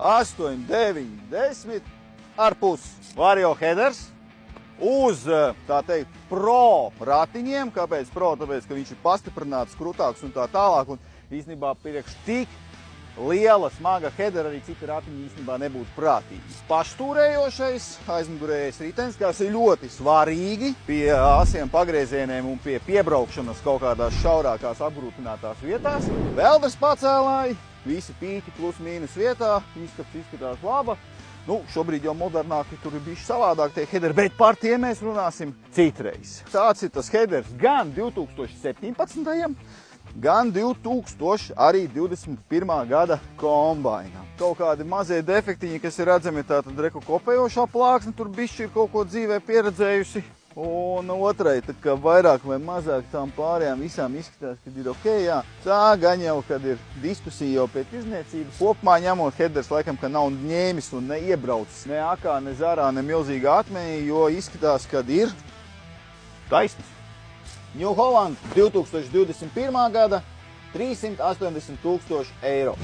8, 9, 10 ar pus. Vario headers uz, tā teikt, pro ratiņiem. Kāpēc pro? Tāpēc, ka viņš ir pastiprināts, krūtāks un tā tālāk. Un īstenībā priekš tik liela, smaga headera arī citi ratiņi īstenībā nebūtu prātīgi. Paštūrējošais, aizmugurējais ritenis, kas ir ļoti svarīgi pie asiem pagriezieniem un pie piebraukšanas kaut kādās šaurākās apgrūtinātās vietās. Veldes pacēlāji, visi pīķi plus mīnus vietā, izskatās laba. Nu, šobrīd jau modernāki tur ir bijuši savādāk tie headeri, bet par tiem mēs runāsim citreiz. Tāds ir tas headers gan 2017. gan 2021. gada kombainam. Kaut kādi mazie defektiņi, kas ir redzami, tātad reku kopējošā plāksne, tur bišķi ir kaut ko dzīvē pieredzējusi. Un otrai, tad kā vairāk vai mazāk tām pārējām visām izskatās, kad ir ok, jā. Tā gan jau, kad ir diskusija jau pēc izniecības. Kopumā ņemot headers laikam, ka nav ņēmis un neiebraucis ne akā, ne zarā, ne milzīgā atmeņā, jo izskatās, kad ir taisnas. New Holland 2021. gada 380 000 eiro.